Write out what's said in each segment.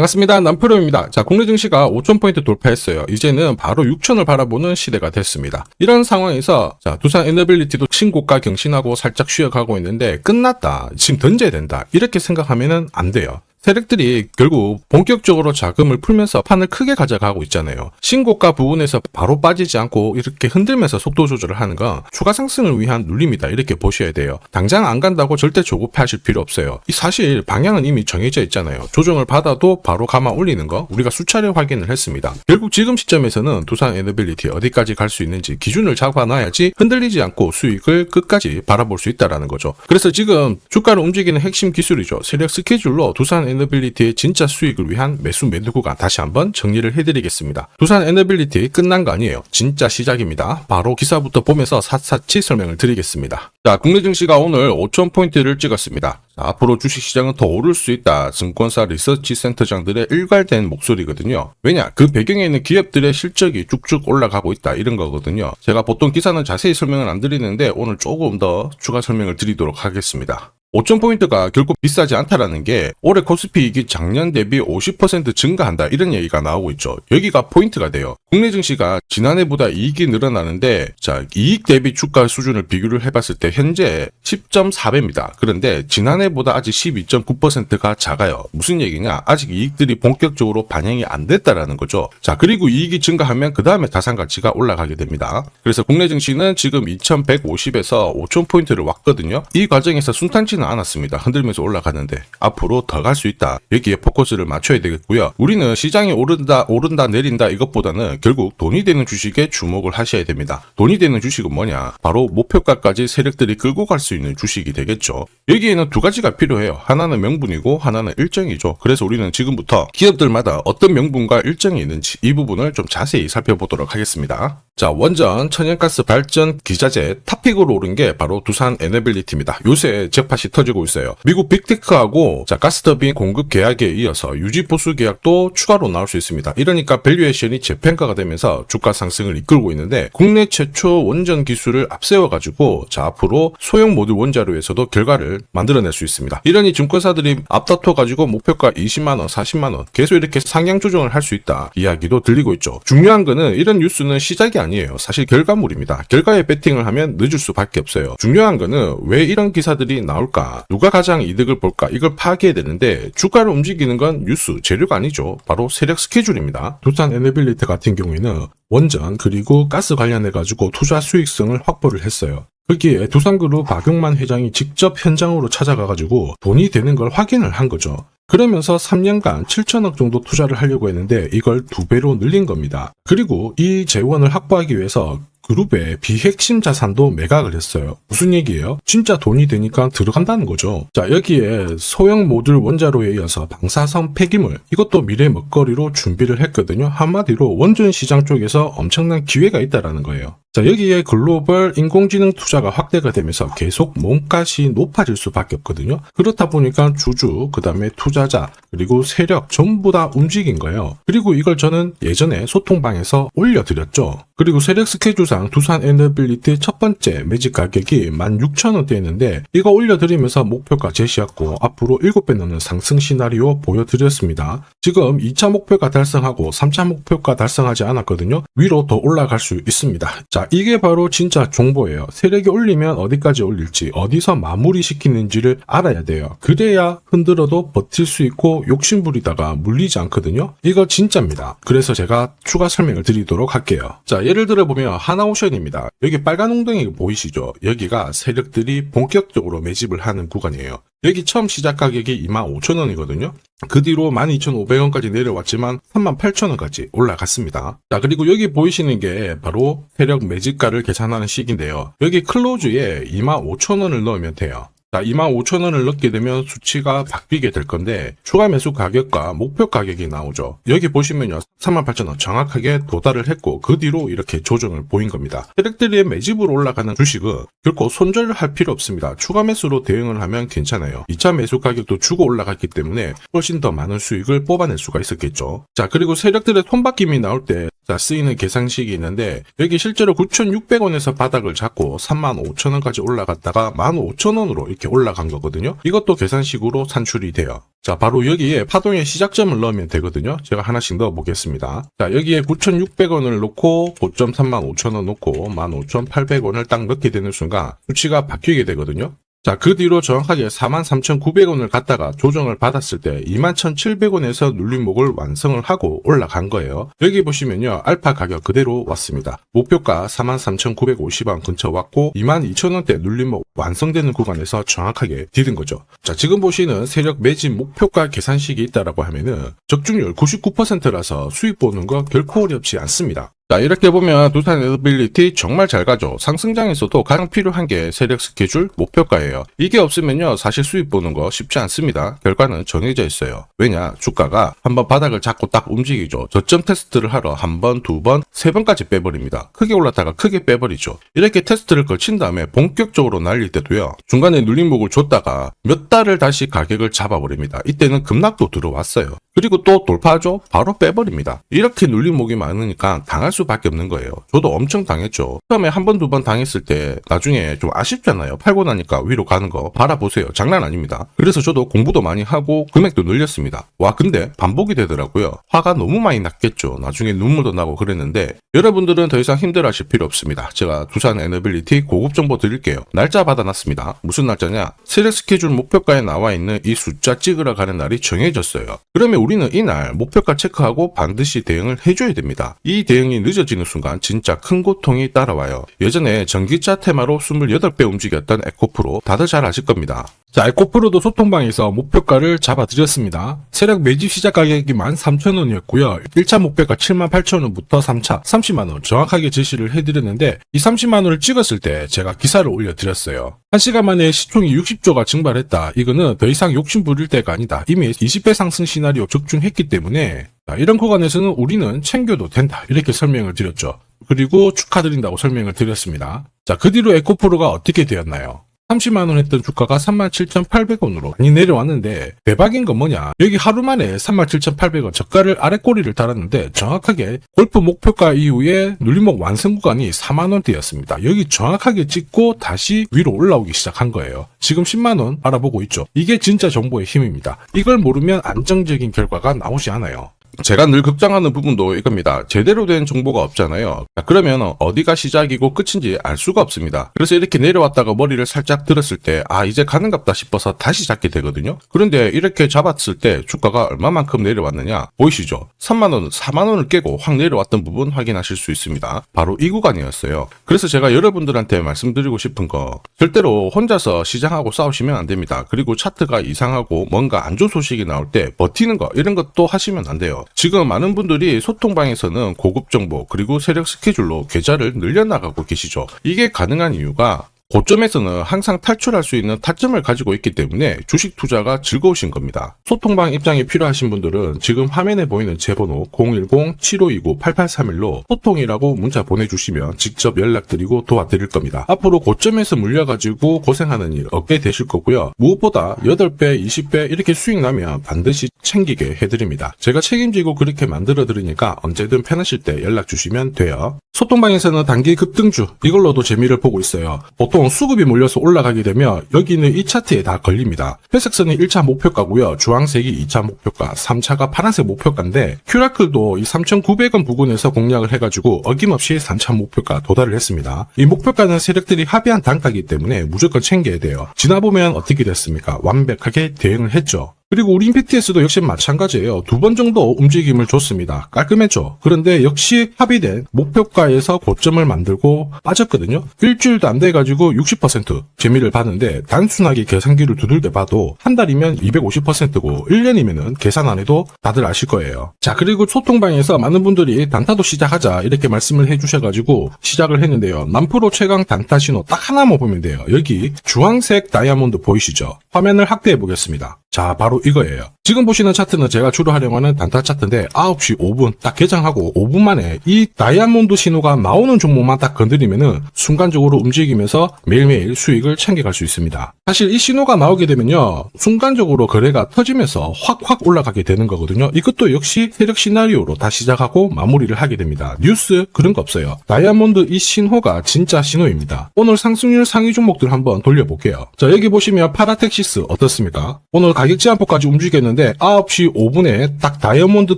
반갑습니다. 남프로입니다. 자, 국내 증시가 5,000포인트 돌파했어요. 이제는 바로 6,000을 바라보는 시대가 됐습니다. 이런 상황에서 자, 두산 에너빌리티도 신고가 경신하고 살짝 쉬어가고 있는데 끝났다. 지금 던져야 된다. 이렇게 생각하면 안 돼요. 세력들이 결국 본격적으로 자금을 풀면서 판을 크게 가져가고 있잖아요. 신고가 부분에서 바로 빠지지 않고 이렇게 흔들면서 속도 조절을 하는 건 추가 상승을 위한 눌림이다. 이렇게 보셔야 돼요. 당장 안 간다고 절대 조급해하실 필요 없어요. 사실 방향은 이미 정해져 있잖아요. 조정을 받아도 바로 감아 올리는 거 우리가 수차례 확인을 했습니다. 결국 지금 시점에서는 두산 에너빌리티 어디까지 갈 수 있는지 기준을 잡아놔야지 흔들리지 않고 수익을 끝까지 바라볼 수 있다는 거죠. 그래서 지금 주가를 움직이는 핵심 기술이죠. 세력 스케줄로 두산 에너빌리티의 진짜 수익을 위한 매수 매도 구간 다시 한번 정리를 해드리겠습니다. 두산 에너빌리티 끝난 거 아니에요. 진짜 시작입니다. 바로 기사부터 보면서 샅샅이 설명을 드리겠습니다. 자, 국내 증시가 오늘 5,000포인트를 찍었습니다. 자, 앞으로 주식시장은 더 오를 수 있다. 증권사 리서치 센터장들의 일괄된 목소리거든요. 왜냐? 그 배경에 있는 기업들의 실적이 쭉쭉 올라가고 있다. 이런 거거든요. 제가 보통 기사는 자세히 설명을 안 드리는데 오늘 조금 더 추가 설명을 드리도록 하겠습니다. 5,000포인트가 결국 비싸지 않다라는 게 올해 코스피 이익이 작년 대비 50% 증가한다 이런 얘기가 나오고 있죠. 여기가 포인트가 돼요. 국내 증시가 지난해보다 이익이 늘어나는데 자, 이익 대비 주가 수준을 비교를 해봤을 때 현재 10.4배입니다. 그런데 지난해보다 아직 12.9%가 작아요. 무슨 얘기냐? 아직 이익들이 본격적으로 반영이 안 됐다라는 거죠. 자, 그리고 이익이 증가하면 그 다음에 자산가치가 올라가게 됩니다. 그래서 국내 증시는 지금 2,150에서 5,000포인트를 왔거든요. 이 과정에서 순탄치 않았습니다. 흔들면서 올라가는데 앞으로 더 갈 수 있다. 여기에 포커스를 맞춰야 되겠고요. 우리는 시장이 오른다 내린다 이것보다는 결국 돈이 되는 주식에 주목을 하셔야 됩니다. 돈이 되는 주식은 뭐냐? 바로 목표가까지 세력들이 끌고 갈 수 있는 주식이 되겠죠. 여기에는 두 가지가 필요해요. 하나는 명분이고 하나는 일정이죠. 그래서 우리는 지금부터 기업들마다 어떤 명분과 일정이 있는지 이 부분을 좀 자세히 살펴보도록 하겠습니다. 자, 원전, 천연가스 발전, 기자재 탑픽으로 오른 게 바로 두산 에너빌리티입니다. 요새 잭팟이 터지고 있어요. 미국 빅테크하고 자, 가스터빈 공급 계약에 이어서 유지 보수 계약도 추가로 나올 수 있습니다. 이러니까 밸류에이션이 재평가가 되면서 주가 상승을 이끌고 있는데 국내 최초 원전 기술을 앞세워가지고 자, 앞으로 소형 모듈 원자로에서도 결과를 만들어낼 수 있습니다. 이러니 증권사들이 앞다퉈가지고 목표가 20만원, 40만원 계속 이렇게 상향 조정을 할 수 있다 이야기도 들리고 있죠. 중요한 거는 이런 뉴스는 시작이 아니에요. 사실 결과물입니다. 결과에 베팅을 하면 늦을 수밖에 없어요. 중요한 거는 왜 이런 기사들이 나올까? 누가 가장 이득을 볼까? 이걸 파악해야 되는데 주가를 움직이는 건 뉴스, 재료가 아니죠. 바로 세력 스케줄입니다. 두산 에너빌리티 같은 경우에는 원전 그리고 가스 관련해가지고 투자 수익성을 확보를 했어요. 거기에 두산그룹 박용만 회장이 직접 현장으로 찾아가가지고 돈이 되는 걸 확인을 한 거죠. 그러면서 3년간 7천억 정도 투자를 하려고 했는데 이걸 2배로 늘린 겁니다. 그리고 이 재원을 확보하기 위해서 그룹의 비핵심 자산도 매각을 했어요. 무슨 얘기예요? 진짜 돈이 되니까 들어간다는 거죠. 자, 여기에 소형 모듈 원자로에 이어서 방사선 폐기물 이것도 미래 먹거리로 준비를 했거든요. 한마디로 원전 시장 쪽에서 엄청난 기회가 있다라는 거예요. 자, 여기에 글로벌 인공지능 투자가 확대가 되면서 계속 몸값이 높아질 수밖에 없거든요. 그렇다 보니까 주주, 그 다음에 투자자, 그리고 세력 전부 다 움직인 거예요. 그리고 이걸 저는 예전에 소통방에서 올려드렸죠. 그리고 세력 스케줄상 두산 에너빌리티 첫 번째 매집 가격이 16,000원대였는데 이거 올려드리면서 목표가 제시했고 앞으로 7배 넘는 상승 시나리오 보여드렸습니다. 지금 2차 목표가 달성하고 3차 목표가 달성하지 않았거든요. 위로 더 올라갈 수 있습니다. 자, 이게 바로 진짜 정보예요. 세력이 올리면 어디까지 올릴지 어디서 마무리 시키는지를 알아야 돼요. 그래야 흔들어도 버틸 수 있고 욕심부리다가 물리지 않거든요. 이거 진짜입니다. 그래서 제가 추가 설명을 드리도록 할게요. 자, 예를 들어 보면 하나오션입니다. 여기 빨간 웅덩이 보이시죠? 여기가 세력들이 본격적으로 매집을 하는 구간이에요. 여기 처음 시작 가격이 25,000원이거든요. 그 뒤로 12,500원까지 내려왔지만 38,000원까지 올라갔습니다. 자, 그리고 여기 보이시는 게 바로 세력 매집가를 계산하는 식인데요. 여기 클로즈에 25,000원을 넣으면 돼요. 자, 25,000원을 넣게 되면 수치가 바뀌게 될 건데 추가 매수 가격과 목표 가격이 나오죠. 여기 보시면요. 38,000원 정확하게 도달을 했고 그 뒤로 이렇게 조정을 보인 겁니다. 세력들의 매집으로 올라가는 주식은 결코 손절을 할 필요 없습니다. 추가 매수로 대응을 하면 괜찮아요. 2차 매수 가격도 주고 올라갔기 때문에 훨씬 더 많은 수익을 뽑아낼 수가 있었겠죠. 자, 그리고 세력들의 손바뀜이 나올 때 자, 쓰이는 계산식이 있는데 여기 실제로 9,600원에서 바닥을 잡고 35,000원까지 올라갔다가 15,000원으로 이렇게 올라간 거거든요. 이것도 계산식으로 산출이 돼요. 자, 바로 여기에 파동의 시작점을 넣으면 되거든요. 제가 하나씩 넣어 보겠습니다. 자, 여기에 9,600원을 놓고 고점 35,000원 놓고 15,800원을 딱 넣게 되는 순간 수치가 바뀌게 되거든요. 자, 그 뒤로 정확하게 43,900원을 갖다가 조정을 받았을 때 21,700원에서 눌림목을 완성을 하고 올라간 거예요. 여기 보시면요, 알파 가격 그대로 왔습니다. 목표가 43,950원 근처 왔고 22,000원대 눌림목 완성되는 구간에서 정확하게 디딘 거죠. 자, 지금 보시는 세력 매집 목표가 계산식이 있다라고 하면은 적중률 99%라서 수익 보는 거 결코 어렵지 않습니다. 자, 이렇게 보면 두산 에너빌리티 정말 잘 가죠. 상승장에서도 가장 필요한 게 세력 스케줄 목표가예요. 이게 없으면요, 사실 수익 보는 거 쉽지 않습니다. 결과는 정해져 있어요. 왜냐, 주가가 한번 바닥을 잡고 딱 움직이죠. 저점 테스트를 하러 한 번, 두 번, 세 번까지 빼버립니다. 크게 올랐다가 크게 빼버리죠. 이렇게 테스트를 거친 다음에 본격적으로 날릴 때도요, 중간에 눌림목을 줬다가 몇 달을 다시 가격을 잡아버립니다. 이때는 급락도 들어왔어요. 그리고 또 돌파하죠? 바로 빼버립니다. 이렇게 눌림목이 많으니까 당할 수밖에 없는 거예요. 저도 엄청 당했죠. 처음에 한 번, 두 번 당했을 때 나중에 좀 아쉽잖아요. 팔고 나니까 위로 가는 거 바라보세요. 장난 아닙니다. 그래서 저도 공부도 많이 하고 금액도 늘렸습니다. 와, 근데 반복이 되더라고요. 화가 너무 많이 났겠죠. 나중에 눈물도 나고 그랬는데 여러분들은 더 이상 힘들어하실 필요 없습니다. 제가 두산 에너빌리티 고급 정보 드릴게요. 날짜 받아놨습니다. 무슨 날짜냐? 세력 스케줄 목표가에 나와 있는 이 숫자 찍으러 가는 날이 정해졌어요. 그러면 우리는 이날 목표가 체크하고 반드시 대응을 해줘야 됩니다. 이 대응이 늦어지는 순간 진짜 큰 고통이 따라와요. 예전에 전기차 테마로 28배 움직였던 에코프로 다들 잘 아실 겁니다. 자, 에코프로도 소통방에서 목표가를 잡아드렸습니다. 세력 매집 시작 가격이 13,000원이었고요. 1차 목표가 78,000원부터 3차 30만원 정확하게 제시를 해드렸는데 이 30만원을 찍었을 때 제가 기사를 올려드렸어요. 1시간 만에 시총이 60조가 증발했다. 이거는 더 이상 욕심 부릴 때가 아니다. 이미 20배 상승 시나리오 적중했기 때문에 이런 구간에서는 우리는 챙겨도 된다. 이렇게 설명을 드렸죠. 그리고 축하드린다고 설명을 드렸습니다. 자, 그 뒤로 에코프로가 어떻게 되었나요? 30만원 했던 주가가 37,800원으로 많이 내려왔는데 대박인 건 뭐냐, 여기 하루 만에 37,800원 저가를 아래 꼬리를 달았는데 정확하게 골프 목표가 이후에 눌림목 완성 구간이 4만원대였습니다. 여기 정확하게 찍고 다시 위로 올라오기 시작한 거예요. 지금 10만원 바라보고 있죠. 이게 진짜 정보의 힘입니다. 이걸 모르면 안정적인 결과가 나오지 않아요. 제가 늘 걱정하는 부분도 이겁니다. 제대로 된 정보가 없잖아요. 그러면 어디가 시작이고 끝인지 알 수가 없습니다. 그래서 이렇게 내려왔다가 머리를 살짝 들었을 때 이제 가는갑다 싶어서 다시 잡게 되거든요. 그런데 이렇게 잡았을 때 주가가 얼마만큼 내려왔느냐 보이시죠? 3만원, 4만원을 깨고 확 내려왔던 부분 확인하실 수 있습니다. 바로 이 구간이었어요. 그래서 제가 여러분들한테 말씀드리고 싶은 거, 절대로 혼자서 시장하고 싸우시면 안 됩니다. 그리고 차트가 이상하고 뭔가 안 좋은 소식이 나올 때 버티는 거, 이런 것도 하시면 안 돼요. 지금 많은 분들이 소통방에서는 고급 정보 그리고 세력 스케줄로 계좌를 늘려나가고 계시죠. 이게 가능한 이유가 고점에서는 항상 탈출할 수 있는 타점을 가지고 있기 때문에 주식 투자가 즐거우신 겁니다. 소통방 입장이 필요하신 분들은 지금 화면에 보이는 제 번호 010-7529-8831로 소통이라고 문자 보내주시면 직접 연락드리고 도와드릴 겁니다. 앞으로 고점에서 물려가지고 고생하는 일 없게 되실 거고요. 무엇보다 8배, 20배 이렇게 수익 나면 반드시 챙기게 해드립니다. 제가 책임지고 그렇게 만들어드리니까 언제든 편하실 때 연락 주시면 돼요. 소통방에서는 단기 급등주, 이걸로도 재미를 보고 있어요. 보통 수급이 몰려서 올라가게 되면 여기는 이 차트에 다 걸립니다. 회색선이 1차 목표가고요. 주황색이 2차 목표가, 3차가 파란색 목표가인데 큐라클도 이 3,900원 부근에서 공략을 해가지고 어김없이 3차 목표가 도달을 했습니다. 이 목표가는 세력들이 합의한 단가이기 때문에 무조건 챙겨야 돼요. 지나보면 어떻게 됐습니까? 완벽하게 대응을 했죠. 그리고 우리 임팩트에서도 역시 마찬가지예요. 2번 정도 움직임을 줬습니다. 깔끔했죠. 그런데 역시 합의된 목표가에서 고점을 만들고 빠졌거든요. 일주일도 안 돼가지고 60% 재미를 봤는데 단순하게 계산기를 두들겨 봐도 한 달이면 250%고 1년이면은 계산 안 해도 다들 아실 거예요. 자, 그리고 소통방에서 많은 분들이 단타도 시작하자 이렇게 말씀을 해주셔가지고 시작을 했는데요. 남프로 최강 단타 신호 딱 하나만 보면 돼요. 여기 주황색 다이아몬드 보이시죠? 화면을 확대해 보겠습니다. 자, 바로 이거예요. 지금 보시는 차트는 제가 주로 활용하는 단타 차트인데 9시 5분 딱 개장하고 5분 만에 이 다이아몬드 신호가 나오는 종목만 딱 건드리면은 순간적으로 움직이면서 매일매일 수익을 챙겨갈 수 있습니다. 사실 이 신호가 나오게 되면요, 순간적으로 거래가 터지면서 확 올라가게 되는 거거든요. 이것도 역시 세력 시나리오로 다 시작하고 마무리를 하게 됩니다. 뉴스 그런 거 없어요. 다이아몬드 이 신호가 진짜 신호입니다. 오늘 상승률 상위 종목들 한번 돌려볼게요. 자, 여기 보시면 파라텍시스 어떻습니까? 오늘 가격 제한폭까지 움직였는데 9시 5분에 딱 다이아몬드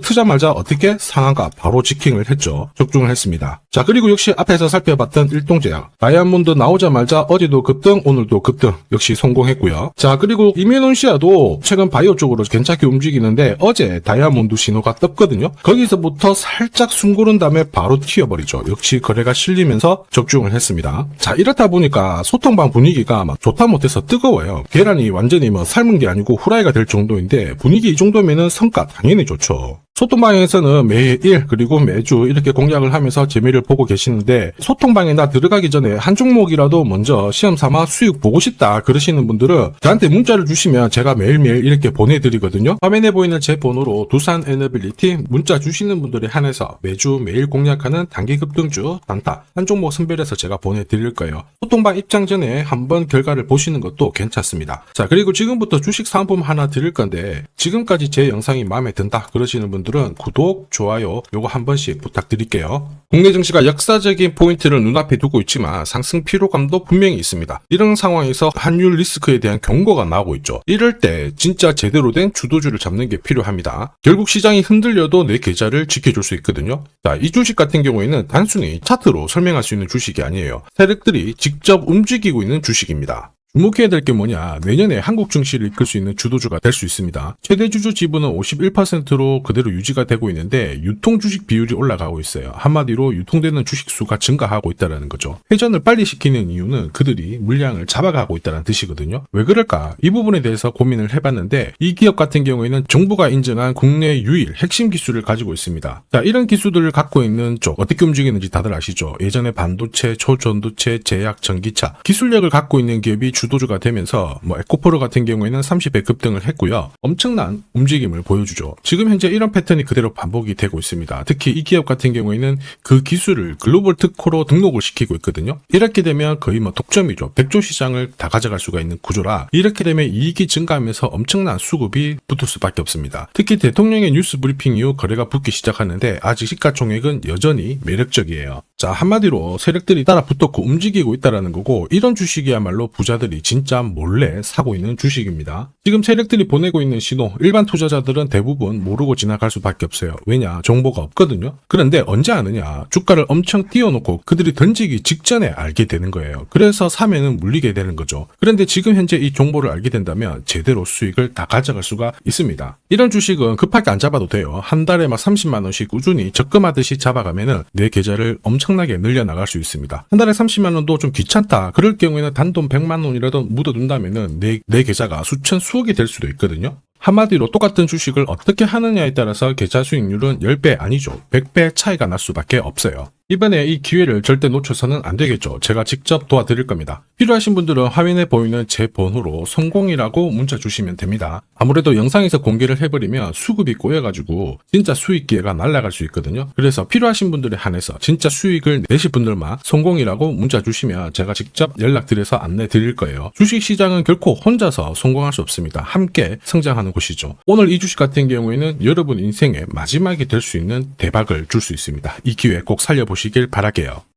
트자마자 어떻게 상한가 바로 지킹을 했죠. 적중을 했습니다. 자, 그리고 역시 앞에서 살펴봤던 일동제약 다이아몬드 나오자마자 어제도 급등, 오늘도 급등 역시 성공했고요. 자, 그리고 이메논시아도 최근 바이오 쪽으로 괜찮게 움직이는데 어제 다이아몬드 신호가 떴거든요. 거기서부터 살짝 숨고른 다음에 바로 튀어버리죠. 역시 거래가 실리면서 적중을 했습니다. 자, 이렇다 보니까 소통방 분위기가 막 좋다 못해서 뜨거워요. 계란이 완전히 뭐 삶은 게 아니고 후라이가 될 정도인데 분위기 이 정도면은 성과 당연히 좋죠. 소통방에서는 매일 그리고 매주 이렇게 공략을 하면서 재미를 보고 계시는데 소통방에 나 들어가기 전에 한 종목이라도 먼저 시험 삼아 수익 보고 싶다 그러시는 분들은 저한테 문자를 주시면 제가 매일매일 이렇게 보내드리거든요. 화면에 보이는 제 번호로 두산 에너빌리티 문자 주시는 분들에 한해서 매주 매일 공략하는 단기 급등주 단타 한 종목 선별해서 제가 보내드릴 거예요. 소통방 입장 전에 한번 결과를 보시는 것도 괜찮습니다. 자, 그리고 지금부터 주식 상품 하나 드릴 건데 지금까지 제 영상이 마음에 든다 그러시는 분들은 구독, 좋아요 요거 한 번씩 부탁드릴게요. 국내 증시가 역사적인 포인트를 눈앞에 두고 있지만 상승 피로감도 분명히 있습니다. 이런 상황에서 환율 리스크에 대한 경고가 나오고 있죠. 이럴 때 진짜 제대로 된 주도주를 잡는 게 필요합니다. 결국 시장이 흔들려도 내 계좌를 지켜줄 수 있거든요. 자, 이 주식 같은 경우에는 단순히 차트로 설명할 수 있는 주식이 아니에요. 세력들이 직접 움직이고 있는 주식입니다. 주목해야 될 게 뭐냐, 내년에 한국 증시를 이끌 수 있는 주도주가 될 수 있습니다. 최대 주주 지분은 51%로 그대로 유지가 되고 있는데 유통 주식 비율이 올라가고 있어요. 한마디로 유통되는 주식 수가 증가하고 있다는 거죠. 회전을 빨리 시키는 이유는 그들이 물량을 잡아가고 있다는 뜻이거든요. 왜 그럴까? 이 부분에 대해서 고민을 해봤는데 이 기업 같은 경우에는 정부가 인정한 국내 유일 핵심 기술을 가지고 있습니다. 자, 이런 기술들을 갖고 있는 쪽 어떻게 움직이는지 다들 아시죠? 예전에 반도체, 초전도체, 제약, 전기차 기술력을 갖고 있는 기업이 주도주가 되면서 에코프로 같은 경우에는 30배 급등을 했고요. 엄청난 움직임을 보여주죠. 지금 현재 이런 패턴이 그대로 반복이 되고 있습니다. 특히 이 기업 같은 경우에는 그 기술을 글로벌 특허로 등록을 시키고 있거든요. 이렇게 되면 거의 독점이죠. 100조 시장을 다 가져갈 수가 있는 구조라 이렇게 되면 이익이 증가하면서 엄청난 수급이 붙을 수밖에 없습니다. 특히 대통령의 뉴스 브리핑 이후 거래가 붙기 시작하는데 아직 시가총액은 여전히 매력적이에요. 자, 한마디로 세력들이 따라 붙었고 움직이고 있다는 거고 이런 주식이야말로 부자들이 진짜 몰래 사고 있는 주식입니다. 지금 세력들이 보내고 있는 신호 일반 투자자들은 대부분 모르고 지나갈 수밖에 없어요. 왜냐? 정보가 없거든요. 그런데 언제 아느냐? 주가를 엄청 띄워놓고 그들이 던지기 직전에 알게 되는 거예요. 그래서 사면은 물리게 되는 거죠. 그런데 지금 현재 이 정보를 알게 된다면 제대로 수익을 다 가져갈 수가 있습니다. 이런 주식은 급하게 안 잡아도 돼요. 한 달에 30만 원씩 꾸준히 적금하듯이 잡아가면은 내 계좌를 엄청나게 늘려나갈 수 있습니다. 한 달에 30만 원도 좀 귀찮다. 그럴 경우에는 단돈 100만 원이라도 묻어둔다면은 내 계좌가 수천 수억이 될 수도 있거든요. 한마디로 똑같은 주식을 어떻게 하느냐에 따라서 계좌 수익률은 10배 아니죠. 100배 차이가 날 수밖에 없어요. 이번에 이 기회를 절대 놓쳐서는 안 되겠죠. 제가 직접 도와드릴 겁니다. 필요하신 분들은 화면에 보이는 제 번호로 성공이라고 문자 주시면 됩니다. 아무래도 영상에서 공개를 해버리면 수급이 꼬여가지고 진짜 수익 기회가 날아갈 수 있거든요. 그래서 필요하신 분들에 한해서 진짜 수익을 내실 분들만 성공이라고 문자 주시면 제가 직접 연락드려서 안내 드릴 거예요. 주식시장은 결코 혼자서 성공할 수 없습니다. 함께 성장하는 곳이죠. 오늘 이 주식 같은 경우에는 여러분 인생의 마지막이 될 수 있는 대박을 줄 수 있습니다. 이 기회 꼭 살려보시길 바랄게요.